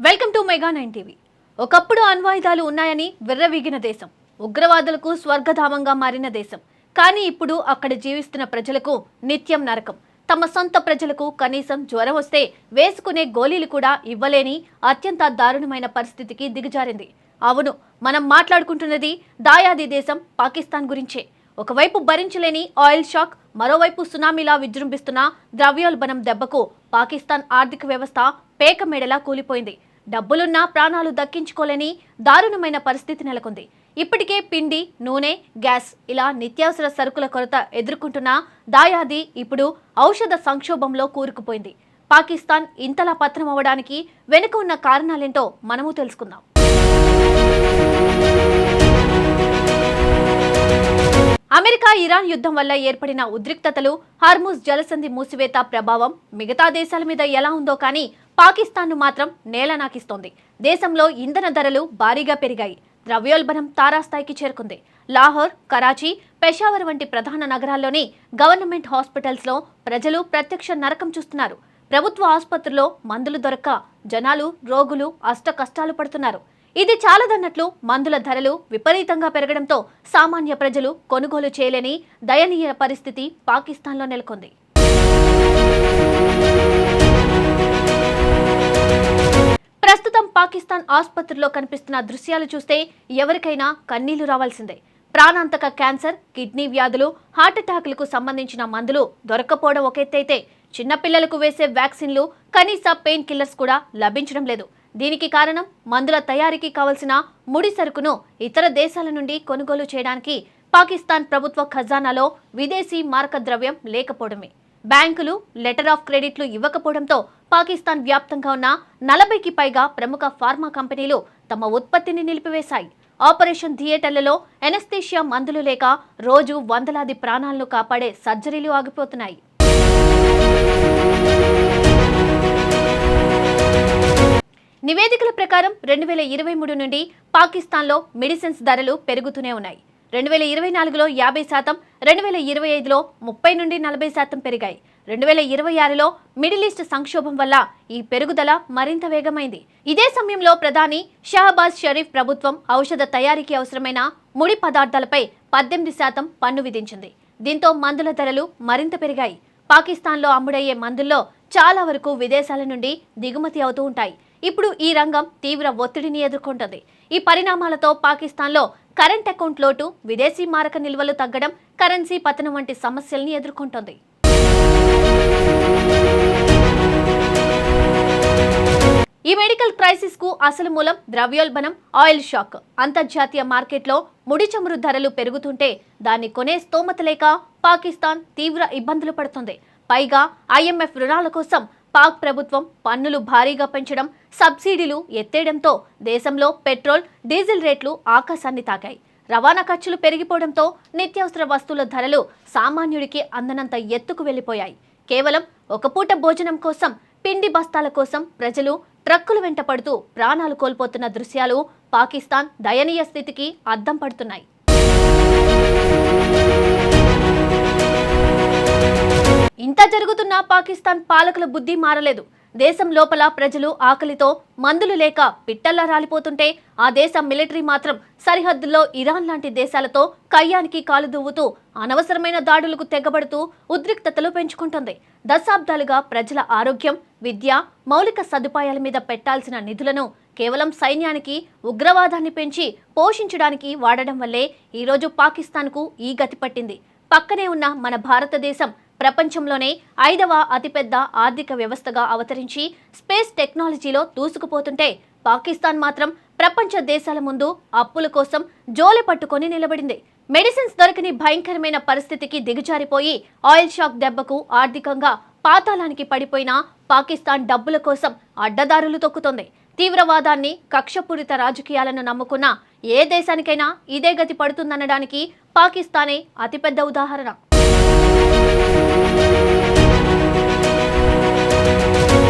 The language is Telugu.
Welcome to mega 9 TV. ఒకప్పుడు అణ్వాయుధాలు ఉన్నాయని విర్రవీగిన దేశం, ఉగ్రవాదులకు స్వర్గధామంగా మారిన దేశం. కానీ ఇప్పుడు అక్కడ జీవిస్తున్న ప్రజలకు నిత్యం నరకం. తమ సొంత ప్రజలకు కనీసం జ్వరం వస్తే వేసుకునే గోళీలు కూడా ఇవ్వలేని అత్యంత దారుణమైన పరిస్థితికి దిగజారింది. అవును, మనం మాట్లాడుకుంటున్నది దాయాది దేశం పాకిస్తాన్ గురించే. ఒకవైపు భరించలేని ఆయిల్ షాక్, మరోవైపు సునామీలా విజృంభిస్తున్న ద్రవ్యోల్బణం దెబ్బకు పాకిస్తాన్ ఆర్థిక వ్యవస్థ పేక మెడలా కూలిపోయింది. డబ్బులున్నా ప్రాణాలు దక్కించుకోలేని దారుణమైన పరిస్థితి నెలకొంది. ఇప్పటికే పిండి, నూనె, గ్యాస్ ఇలా నిత్యావసర సరుకుల కొరత ఎదుర్కొంటున్న దాయాది ఇప్పుడు ఔషధ సంక్షోభంలో కూరుకుపోయింది. పాకిస్తాన్ ఇంతలా పతనం అవ్వడానికి వెనుక ఉన్న కారణాలేంటో మనము తెలుసుకుందాం. అమెరికా ఇరాన్ యుద్ధం వల్ల ఏర్పడిన ఉద్రిక్తతలు, హార్ముజ్ జలసంధి మూసివేత ప్రభావం మిగతా దేశాల మీద ఎలా ఉందో కానీ పాకిస్తాన్ను మాత్రం నేలనాకిస్తోంది. దేశంలో ఇంధన ధరలు భారీగా పెరిగాయి. ద్రవ్యోల్బణం తారాస్థాయికి చేరుకుంది. లాహోర్, కరాచీ, పెషావర్ వంటి ప్రధాన నగరాల్లోని గవర్నమెంట్ హాస్పిటల్స్లో ప్రజలు ప్రత్యక్ష నరకం చూస్తున్నారు. ప్రభుత్వ ఆసుపత్రుల్లో మందులు దొరక్క జనాలు, రోగులు అష్ట కష్టాలు పడుతున్నారు. ఇది చాలదన్నట్లు మందుల ధరలు విపరీతంగా పెరగడంతో సామాన్య ప్రజలు కొనుగోలు చేయలేని దయనీయ పరిస్థితి పాకిస్తాన్లో నెలకొంది. ప్రస్తుతం పాకిస్తాన్ ఆసుపత్రిలో కనిపిస్తున్న దృశ్యాలు చూస్తే ఎవరికైనా కన్నీళ్లు రావాల్సిందే. ప్రాణాంతక క్యాన్సర్, కిడ్నీ వ్యాధులు, హార్ట్అటాక్లకు సంబంధించిన మందులు దొరక్కపోవడం ఒక ఎత్తైతే చిన్నపిల్లలకు వేసే వ్యాక్సిన్లు, కనీస పెయిన్ కిల్లర్స్ కూడా లభించడం లేదు. దీనికి కారణం మందుల తయారీకి కావలసిన ముడి సరుకును ఇతర దేశాల నుండి కొనుగోలు చేయడానికి పాకిస్తాన్ ప్రభుత్వ ఖజానాలో విదేశీ మారక ద్రవ్యం లేకపోవడమే. బ్యాంకులు లెటర్ ఆఫ్ క్రెడిట్లు ఇవ్వకపోవడంతో పాకిస్తాన్ వ్యాప్తంగా ఉన్న 40కి పైగా ప్రముఖ ఫార్మా కంపెనీలు తమ ఉత్పత్తిని నిలిపివేశాయి. ఆపరేషన్ థియేటర్లలో ఎనస్థీషియా మందులు లేక రోజు వందలాది ప్రాణాలను కాపాడే సర్జరీలు ఆగిపోతున్నాయి. నివేదికల ప్రకారం 2023 నుండి పాకిస్తాన్లో మెడిసిన్స్ ధరలు పెరుగుతూనే ఉన్నాయి. 2024లో 50%, 2025లో 30 నుండి 40% పెరిగాయి. 2026లో మిడిల్ ఈస్ట్ సంక్షోభం వల్ల ఈ పెరుగుదల మరింత వేగమైంది. ఇదే సమయంలో ప్రధాని షహబాజ్ షరీఫ్ ప్రభుత్వం ఔషధ తయారీకి అవసరమైన ముడి పదార్థాలపై 18% పన్ను విధించింది. దీంతో మందుల ధరలు మరింత పెరిగాయి. పాకిస్తాన్లో అమ్ముడయ్యే మందుల్లో చాలా వరకు విదేశాల నుండి దిగుమతి అవుతూ ఉంటాయి. ఇప్పుడు ఈ రంగం తీవ్ర ఒత్తిడిని ఎదుర్కొంటుంది. ఈ పరిణామాలతో పాకిస్తాన్లో కరెంట్ అకౌంట్ లోటు, విదేశీ మారక నిల్వలు తగ్గడం, కరెన్సీ పతనం వంటి సమస్యల్ని ఎదుర్కొంటోంది. ఈ మెడికల్ క్రైసిస్ కు అసలు మూలం ద్రవ్యోల్బణం, ఆయిల్ షాక్. అంతర్జాతీయ మార్కెట్లో ముడి చమురు ధరలు పెరుగుతుంటే దాన్ని కొనే స్తోమత లేక పాకిస్తాన్ తీవ్ర ఇబ్బందులు పడుతుంది. పైగా IMF రుణాల కోసం పాక్ ప్రభుత్వం పన్నులు భారీగా పెంచడం, సబ్సిడీలు ఎత్తేయడంతో దేశంలో పెట్రోల్, డీజిల్ రేట్లు ఆకాశాన్ని తాకాయి. రవాణా ఖర్చులు పెరిగిపోవడంతో నిత్యావసర వస్తువుల ధరలు సామాన్యుడికి అందనంత ఎత్తుకు వెళ్లిపోయాయి. కేవలం ఒక పూట భోజనం కోసం, పిండి బస్తాల కోసం ప్రజలు ట్రక్కులు వెంట పడుతూ ప్రాణాలు కోల్పోతున్న దృశ్యాలు పాకిస్తాన్ దయనీయ స్థితికి అద్దం పడుతున్నాయి. ఇంత జరుగుతున్న పాకిస్తాన్ పాలకుల బుద్ధి మారలేదు. దేశం లోపల ప్రజలు ఆకలితో మందులు లేక పిట్టల్లా రాలిపోతుంటే ఆ దేశ మిలిటరీ మాత్రం సరిహద్దుల్లో ఇరాన్ లాంటి దేశాలతో కయ్యానికి కాలు దువ్వుతూ అనవసరమైన దాడులకు తెగబడుతూ ఉద్రిక్తతలు పెంచుకుంటుంది. దశాబ్దాలుగా ప్రజల ఆరోగ్యం, విద్య, మౌలిక సదుపాయాల మీద పెట్టాల్సిన నిధులను కేవలం సైన్యానికి, ఉగ్రవాదాన్ని పెంచి పోషించడానికి వాడడం వల్లే ఈరోజు పాకిస్తాన్కు ఈ గతి పట్టింది. పక్కనే ఉన్న మన భారతదేశం ప్రపంచంలోనే 5వ అతిపెద్ద ఆర్థిక వ్యవస్థగా అవతరించి స్పేస్ టెక్నాలజీలో దూసుకుపోతుంటే పాకిస్తాన్ మాత్రం ప్రపంచ దేశాల ముందు అప్పుల కోసం జోలె పట్టుకొని నిలబడింది. మెడిసిన్స్ దొరకని భయంకరమైన పరిస్థితికి దిగజారిపోయి ఆయిల్ షాక్ దెబ్బకు ఆర్థికంగా పాతాళానికి పడిపోయిన పాకిస్తాన్ డబ్బుల కోసం అడ్డదారులు తొక్కుతోంది. తీవ్రవాదాన్ని, కక్షపూరిత రాజకీయాలను నమ్ముకున్న ఏ దేశానికైనా ఇదే గతి పడుతుందనడానికి పాకిస్తానే అతిపెద్ద ఉదాహరణ.